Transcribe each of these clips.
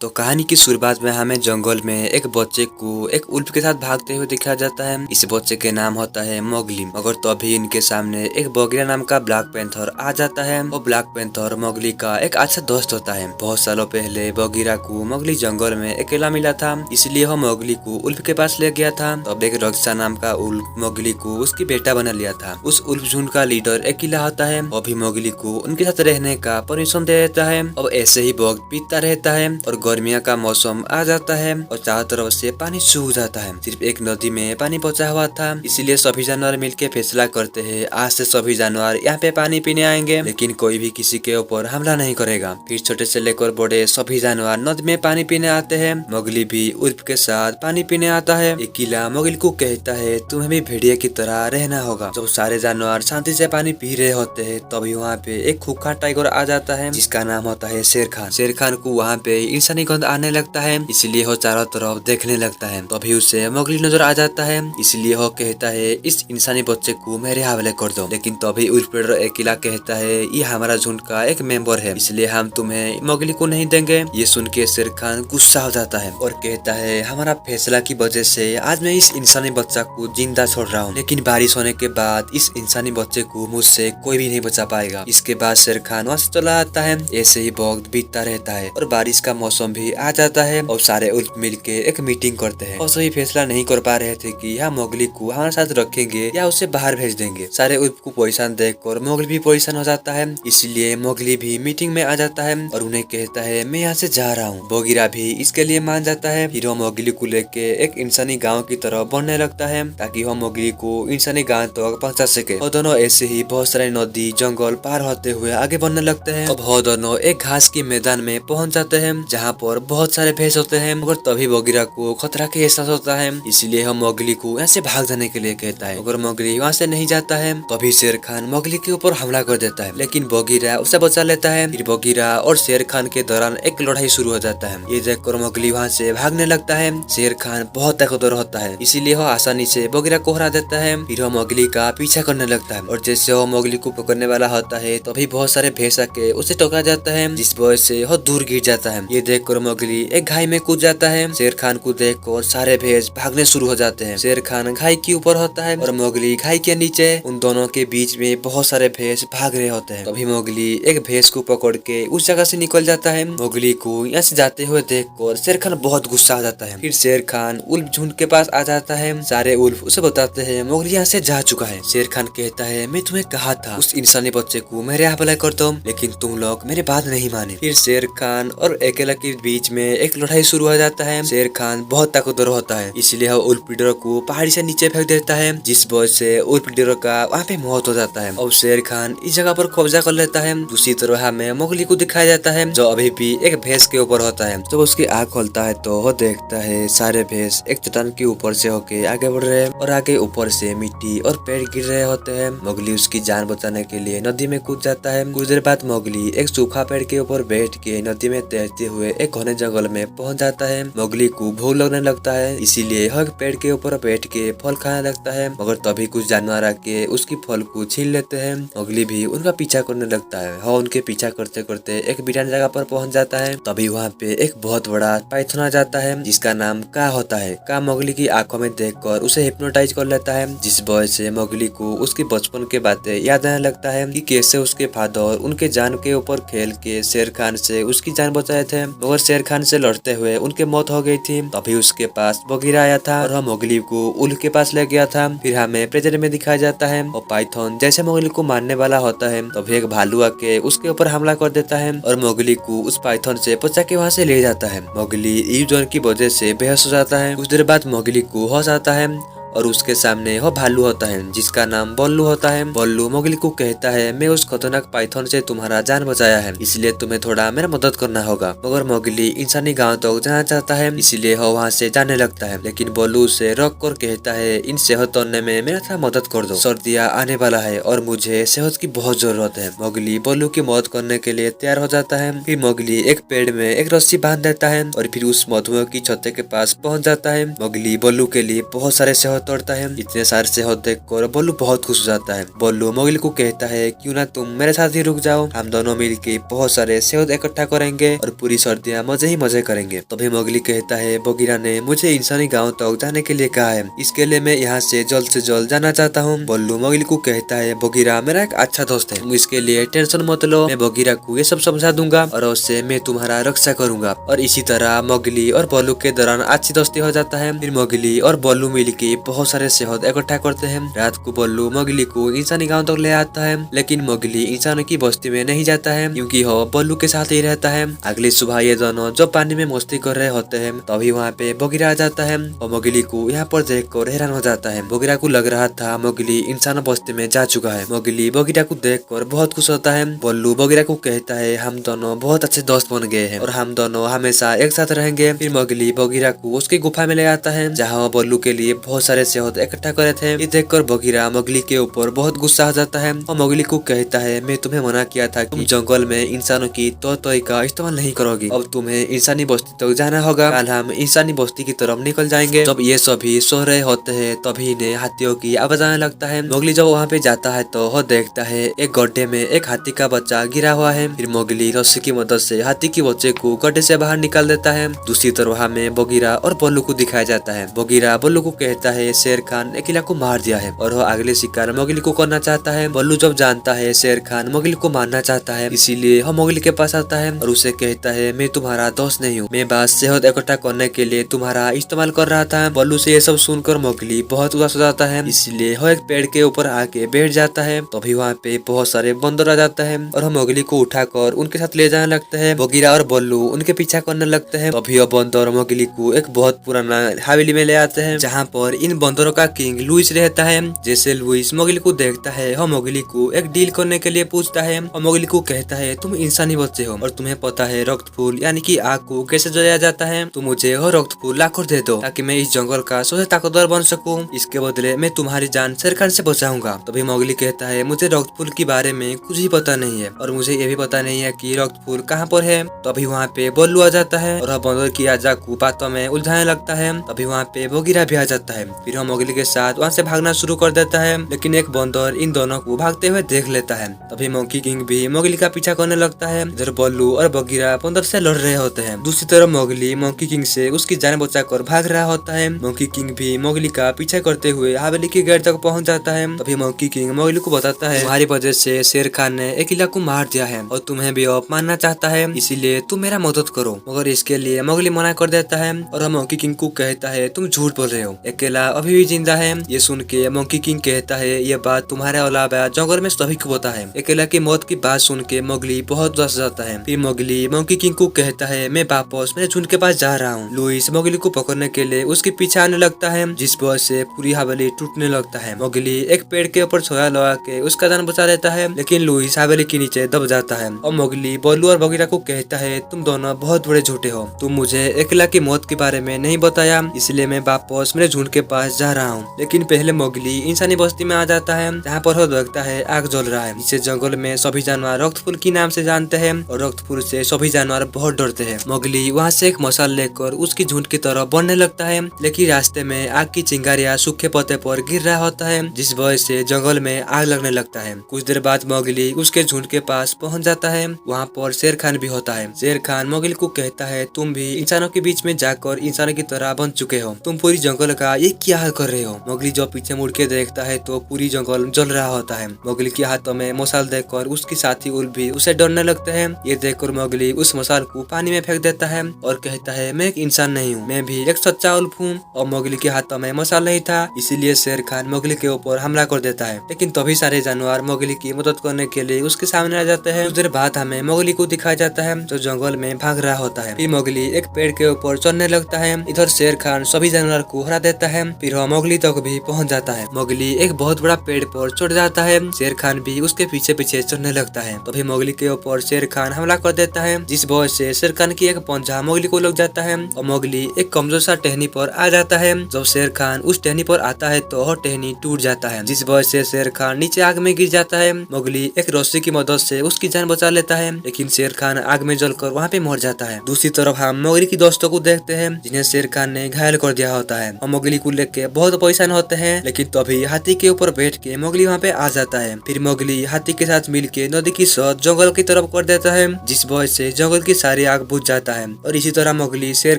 तो कहानी की शुरुआत में हमें जंगल में एक बच्चे को एक उल्फ के साथ भागते हुए दिखाया जाता है। इस बच्चे के नाम होता है मोगली। मगर तभी इनके सामने एक बगीरा नाम का ब्लैक पैंथर आ जाता है। और ब्लैक पैंथर मोगली का एक अच्छा दोस्त होता है। बहुत सालों पहले बगीरा को मोगली जंगल में अकेला मिला था, इसलिए वो मोगली को उल्फ के पास ले गया था। तब एक रक्षा नाम का उल्फ मोगली को उसकी बेटा बना लिया था। उस उल्फ झुंड का लीडर एक किला होता है, वो भी मोगली को उनके साथ रहने का परमिशन दे देता है। अब ऐसे ही वक्त बीतता रहता है और गर्मियों का मौसम आ जाता है और चारों तरफ से पानी सूख जाता है। सिर्फ एक नदी में पानी बचा हुआ था, इसीलिए सभी जानवर मिलकर फैसला करते हैं आज से सभी जानवर यहाँ पे पानी पीने आएंगे, लेकिन कोई भी किसी के ऊपर हमला नहीं करेगा। फिर छोटे से लेकर बड़े सभी जानवर नदी में पानी पीने आते हैं। मोगली भी उल्फ के साथ पानी पीने आता है। एक किला मोगली को कहता है तुम्हें भी भेड़िया की तरह रहना होगा। जब सारे जानवर शांति से पानी पी रहे होते हैं तभी वहाँ पे एक खूंखार टाइगर आ जाता है जिसका नाम होता है शेर खान। शेर खान को वहाँ पे इंसानी गंध आने लगता है, इसलिए वो चारों तरफ देखने लगता है। तभी उसे मोगली नजर आ जाता है, इसलिए वो कहता है इस इंसानी बच्चे को मेरे हवाले कर दो। लेकिन तभी उल्फ अकेला कहता है ये हमारा झुंड का एक मेंबर है, इसलिए हम तुम्हें मोगली को नहीं देंगे। ये सुन के शेर खान गुस्सा हो जाता है और कहता है हमारा फैसला की वजह से आज मैं इस इंसानी बच्चा को जिंदा छोड़ रहा हूँ, लेकिन बारिश होने के बाद इस इंसानी बच्चे को मुझसे कोई भी नहीं बचा पाएगा। इसके बाद शेर खान वहाँ से चला आता है। ऐसे ही वक्त बीतता रहता है और बारिश का मौसम भी आ जाता है और सारे उल्फ मिलके एक मीटिंग करते हैं और सही फैसला नहीं कर पा रहे थे कि या मोगली को हमारे साथ रखेंगे या उसे बाहर भेज देंगे। सारे उल्फ को परेशान देखकर मोगली भी परेशान हो जाता है, इसलिए मोगली भी मीटिंग में आ जाता है और उन्हें कहता है मैं यहाँ से जा रहा हूँ। बगीरा भी इसके लिए मान जाता है। फिर वो मोगली को लेके एक इंसानी गाँव की तरफ बढ़ने लगता है ताकि वो मोगली को इंसानी गाँव तक पहुँचा सके। और दोनों ऐसे ही बहुत सारे नदी जंगल पार होते हुए आगे बढ़ने लगते हैं। अब वो दोनों एक घास के मैदान में पहुँच जाते हैं जहाँ पर बहुत सारे भैंस होते हैं। मगर तभी बगीरा को खतरा के एहसास होता है, इसलिए हम मोगली को यहाँ से भाग जाने के लिए कहता है। मगर मोगली वहाँ से नहीं जाता है। तभी शेर खान मोगली के ऊपर हमला कर देता है, लेकिन बगीरा उसे बचा लेता है। फिर बगीरा और शेर खान के दौरान एक लड़ाई शुरू हो जाता है। ये देखकर मोगली वहाँ से भागने लगता है। शेर खान बहुत ताकतवर होता है, इसीलिए वो आसानी से बगीरा को हरा देता है। फिर वो मोगली का पीछा करने लगता है और जैसे वो मोगली को पकड़ने वाला होता है तभी बहुत सारे भैंस आके उसे टोका जाता है, जिस वजह से वो दूर गिर जाता है। ये देखकर मोगली एक घाई में कूद जाता है। शेर खान को देखकर सारे भैंस भागने शुरू हो जाते हैं। शेर खान घाई के ऊपर होता है और मोगली घाई के नीचे। उन दोनों के बीच में बहुत सारे भैंस भाग रहे होते हैं। तभी मोगली एक भैंस को पकड़ के उस जगह से निकल जाता है। मोगली को यहाँ से जाते हुए देखकर शेर खान बहुत गुस्सा आ जाता है। फिर शेर खान उल्फ झुंड के पास आ जाता है। सारे उल्फ उसे बताते हैं मोगली यहाँ से जा चुका है। शेर खान कहता है मैं तुम्हें कहा था उस इंसानी बच्चे को मेरे हवाले कर दो, लेकिन तुम लोग मेरी बात नहीं माने। फिर शेर खान और अकेला के बीच में एक लड़ाई शुरू हो जाता है। शेर खान बहुत ताकतवर होता है, इसलिए वो उल्फ लीडर को पहाड़ी से नीचे फेंक देता है, जिस वजह से उल्फ लीडर का वहाँ पे मौत हो जाता है। अब शेर खान इस जगह पर कब्जा कर लेता है। दूसरी तरफ हमें मोगली को दिखाया जाता है जो अभी भी एक भैंस के ऊपर होता है। जब उसकी आँख खोलता है तो वो देखता है सारे भैंस एक चट्टान के ऊपर से होके आगे बढ़ रहे हैं और आगे ऊपर से मिट्टी और पेड़ गिर रहे होते हैं। मोगली उसकी जान बचाने के लिए नदी में कूद जाता है। कुछ देर बाद मोगली एक सूखा पेड़ के ऊपर बैठ के नदी में तैरते हुए एक घने जंगल में पहुंच जाता है। मोगली को भूख लगने लगता है, इसीलिए हर पेड़ के ऊपर बैठ के फल खाने लगता है। मगर तभी कुछ जानवर आके उसकी फल को छीन लेते हैं। मोगली भी उनका पीछा करने लगता है। वह उनके पीछा करते करते एक वीरान जगह पर पहुंच जाता है। तभी वहाँ पे एक बहुत बड़ा पाइथन आ जाता है जिसका नाम का होता है। का मोगली की आंखों में देखकर उसे हिप्नोटाइज कर लेता है, जिस वजह से मोगली को उसकी बचपन के बातें याद आने लगता है कि कैसे उसके फादर उनके जान के ऊपर खेल के शेर खान से उसकी जान बचाए थे, मगर शेर खान से लड़ते हुए उनके मौत हो गई थी। तभी उसके पास बगीरा आया था और वह मोगली को उल्फ के पास ले गया था। फिर हमें प्रेजेंट में दिखाया जाता है और पाइथन जैसे मोगली को मारने वाला होता है तभी एक भालू आके उसके ऊपर हमला कर देता है और मोगली को उस पाइथन से बचा के वहाँ से ले जाता है। मोगली ईवजॉन की वजह से बेहोश हो जाता है। कुछ देर बाद मोगली को होश आता है और उसके सामने वो भालू होता है जिसका नाम बल्लू होता है। बल्लू मोगली को कहता है मैं उस खतरनाक पाइथन से तुम्हारा जान बचाया है, इसलिए तुम्हें थोड़ा मेरा मदद करना होगा। मगर मोगली इंसानी गांव तक जाना चाहता है, इसलिए वो वहाँ से जाने लगता है, लेकिन बल्लू उसे रोक कर कहता है इन सेहत तोड़ने में मेरा थोड़ा मदद कर दो, सर्दियाँ आने वाला है और मुझे सेहत की बहुत जरूरत है। मोगली बल्लू की मदद करने के लिए तैयार हो जाता है। फिर मोगली एक पेड़ में एक रस्सी बांध देता है और फिर उस मधुमक्खी की छत्ते के पास पहुँच जाता है। मोगली बल्लू के लिए बहुत सारे सेहत तोड़ता है। इतने सारे सेहत देखकर बल्लू बहुत खुश हो जाता है। बल्लू मोगली को कहता है क्यों ना तुम मेरे साथ ही रुक जाओ, हम दोनों मिलके बहुत सारे सेहत इकट्ठा करेंगे और पूरी सर्दियाँ मजे ही मजे करेंगे। तभी मोगली कहता है बगीरा ने मुझे इंसानी गाँव तक जाने के लिए कहा है, इसके लिए मैं यहाँ से जल्द जाना चाहता हूँ। बल्लू मोगली को कहता है बगीरा मेरा एक अच्छा दोस्त है, इसके लिए टेंशन मत लो, मैं बगीरा को ये सब समझा दूंगा और उससे मैं तुम्हारा रक्षा करूंगा। और इसी तरह मोगली और बल्लू के दौरान अच्छी दोस्ती हो जाता है। फिर मोगली और बल्लू मिलके बहुत सारे सेहत इकट्ठा करते हैं। रात को बल्लू मोगली को इंसानी गांव तक ले आता है, लेकिन मोगली इंसानों की बस्ती में नहीं जाता है क्योंकि वो बल्लू के साथ ही रहता है। अगली सुबह ये दोनों जब पानी में मस्ती कर रहे होते हैं तभी वहाँ पे बगीरा आ जाता है और मोगली को यहाँ पर देखकर हैरान हो जाता है। बगीरा को लग रहा था मोगली इंसानों बस्ती में जा चुका है। मोगली बगीरा को देखकर बहुत खुश होता है। बल्लू बगीरा को कहता है हम दोनों बहुत अच्छे दोस्त बन गए हैं और हम दोनों हमेशा एक साथ रहेंगे। फिर मोगली बगीरा को उसकी गुफा में ले आता है जहाँ वो बल्लू के लिए बहुत सारे सेहत इकट्ठा करे थे। ये देखकर बगीरा मोगली के ऊपर बहुत गुस्सा हो जाता है और मोगली को कहता है मैं तुम्हें मना किया था कि तुम जंगल में इंसानों की तोय का इस्तेमाल नहीं करोगी, अब तुम्हें इंसानी बस्ती तक जाना होगा। कल हम इंसानी बस्ती की तरफ निकल जाएंगे। जब ये सभी सो रहे होते हैं तभी इन्हें हाथियों की आवाज आने लगता है। मोगली जब वहाँ पे जाता है तो वो देखता है एक गड्ढे में एक हाथी का बच्चा गिरा हुआ है। फिर मोगली रस्सी की मदद से हाथी के बच्चे को गड्ढे से बाहर निकाल देता है। दूसरी तरफ हमें बगीरा और बल्लू को दिखाया जाता है। बगीरा बल्लू को कहता है शेर खान एक इलाके को मार दिया है और वो अगले शिकार मोगली को करना चाहता है। बल्लू जब जानता है शेर खान मोगली को मारना चाहता है, इसीलिए वो मोगली के पास आता है और उसे कहता है मैं तुम्हारा दोस्त नहीं हूँ, मैं बस सेहत इकट्ठा करने के लिए तुम्हारा इस्तेमाल कर रहा था। बल्लू से ये सब सुनकर मोगली बहुत उदास हो जाता है, इसलिए वो एक पेड़ के ऊपर आके बैठ जाता है। तभी वहाँ पे बहुत सारे बंदर आ जाता है और वो मोगली को उठाकर उनके साथ ले जाने लगता है। बगीरा और बल्लू उनके पीछा करने लगते हैं। तभी वो बंदर मोगली को एक बहुत पुराना हवेली में ले आते हैं जहाँ पर इन बंदरों का किंग लुइस रहता है। जैसे लुइस मोगली को देखता है वो मोगली को एक डील करने के लिए पूछता है और मोगली को कहता है तुम इंसानी बच्चे हो और तुम्हें पता है रक्त फूल यानी कि आग को कैसे जलाया जाता है, तो मुझे वो रक्त फूल लाकर दे दो ताकि मैं इस जंगल का सबसे ताकतवर बन सकूं। इसके बदले मैं तुम्हारी जान शेर खान से बचाऊंगा। तभी मोगली कहता है मुझे रक्त फूल के बारे में कुछ ही पता नहीं है और मुझे ये भी पता नहीं है कि रक्त फूल कहाँ पर है। तभी वहाँ पे बल्लू आ जाता है और बंदर की आजा को बातों में उलझाने लगता है। तभी वहाँ पे बगीरा भी आ जाता है। फिर वो मोगली के साथ वहाँ से भागना शुरू कर देता है, लेकिन एक बंदर इन दोनों को भागते हुए देख लेता है। तभी मंकी किंग भी मोगली का पीछा करने लगता है। इधर बल्लू और बगीरा बंदर से लड़ रहे होते हैं। दूसरी तरफ मोगली मंकी किंग से उसकी जान बचाकर भाग रहा होता है। मंकी किंग भी मोगली का पीछा करते हुए हवेली के गेट तक पहुंच जाता है। तभी मंकी किंग मोगली को बताता है तुम्हारी वजह से शेर खान ने एक इलाके को मार दिया है और तुम्हें भी अब मारना चाहता है, इसीलिए तुम मेरा मदद करो। मगर इसके लिए मोगली मना कर देता है और मंकी किंग को कहता है तुम झूठ बोल रहे हो, अकेला अभी भी जिंदा है। ये सुन के मंकी किंग कहता है ये बात तुम्हारे अलावा जंगल में सभी को पता है। अकेला की मौत की बात सुन के मोगली बहुत उदास हो जाता है। फिर मोगली मंकी किंग को कहता है मैं वापस मेरे झुंड के पास जा रहा हूँ। लुइस मोगली को पकड़ने के लिए उसके पीछे आने लगता है, जिस वजह से पूरी हवेली टूटने लगता है। मोगली एक पेड़ के ऊपर सोया लगा के उसका जान बचा लेता है, लेकिन लुइस हवेली के नीचे दब जाता है और मोगली बल्लू और बगीरा को कहता है तुम दोनों बहुत बड़े झूठे हो, तुम मुझे अकेला की मौत के बारे में नहीं बताया, इसलिए मैं वापस मेरे झुंड के पास जा रहा हूँ। लेकिन पहले मोगली इंसानी बस्ती में आ जाता है जहाँ पर वो देखता है आग जल रहा है। इसे जंगल में सभी जानवर रक्त फूल के नाम से जानते हैं और रक्त फूल से सभी जानवर बहुत डरते हैं। मोगली वहाँ से एक मशाल लेकर उसकी झुंड की तरफ बढ़ने लगता है, लेकिन रास्ते में आग की चिंगारियां सूखे पत्ते पर गिर रहा होता है, जिस वजह से जंगल में आग लगने लगता है। कुछ देर बाद मोगली उसके झुंड के पास पहुँच जाता है। वहाँ पर शेर खान भी होता है। शेर खान मोगली को कहता है तुम भी इंसानों के बीच में जाकर इंसानों की तरह बन चुके हो, तुम पूरी जंगल का ये क्या हाल कर रहे हो। मोगली जो पीछे मुड़ के देखता है तो पूरी जंगल जल रहा होता है। मोगली के हाथों में मशाल देखकर उसके साथी उल्फ भी उसे डरने लगते हैं। ये देखकर मोगली उस मशाल को पानी में फेंक देता है और कहता है मैं एक इंसान नहीं हूँ, मैं भी एक सच्चा उल्फ हूँ। और मोगली के हाथों में मशाल नहीं था, इसीलिए शेर खान मोगली के ऊपर हमला कर देता है। लेकिन तभी सारे जानवर मोगली की मदद करने के लिए उसके सामने आ जाते हैं। कुछ देर बाद हमें मोगली को दिखाया जाता है जो जंगल में भाग रहा होता है। फिर मोगली एक पेड़ के ऊपर चढ़ने लगता है। इधर शेर खान सभी जानवर को हरा देता है। फिर वह मोगली तक भी पहुंच जाता है। मोगली एक बहुत बड़ा पेड़ पर चढ़ जाता है। शेर खान भी उसके पीछे पीछे चढ़ने लगता है। तभी मोगली के ऊपर शेर खान हमला कर देता है, जिस वजह से शेर खान की एक पंजा मोगली को लग जाता है और मोगली एक कमजोर सा टहनी पर आ जाता है। जब शेर खान उस टहनी पर आता है तो वह टहनी टूट जाता है, जिस वजह से शेर खान नीचे आग में गिर जाता है। मोगली एक रस्सी की मदद से उसकी जान बचा लेता है, लेकिन शेर खान आग में जलकर वहाँ पे मर जाता है। दूसरी तरफ हम मोगली की दोस्तों को देखते हैं जिन्हें शेर खान ने घायल कर दिया होता है और मोगली को देख के बहुत परेशान होते हैं, लेकिन तभी हाथी के ऊपर बैठ के मोगली वहाँ पे आ जाता है। फिर मोगली हाथी के साथ मिलके नदी की शोध जंगल की तरफ कर देता है, जिस वजह से जंगल की सारी आग बुझ जाता है। और इसी तरह मोगली शेर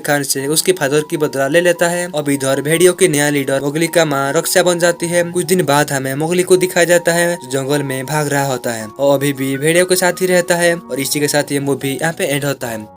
खान से उसकी फादर की बदला ले लेता है। अब इधर भेड़ियों की नया लीडर मोगली का माँ रक्षा बन जाती है। कुछ दिन बाद हमें मोगली को दिखाया जाता है जो जंगल में भाग रहा होता है और अभी भी भेड़ियों के साथ ही रहता है। और इसी के साथ ये मूवी यहाँ पे एंड होता है।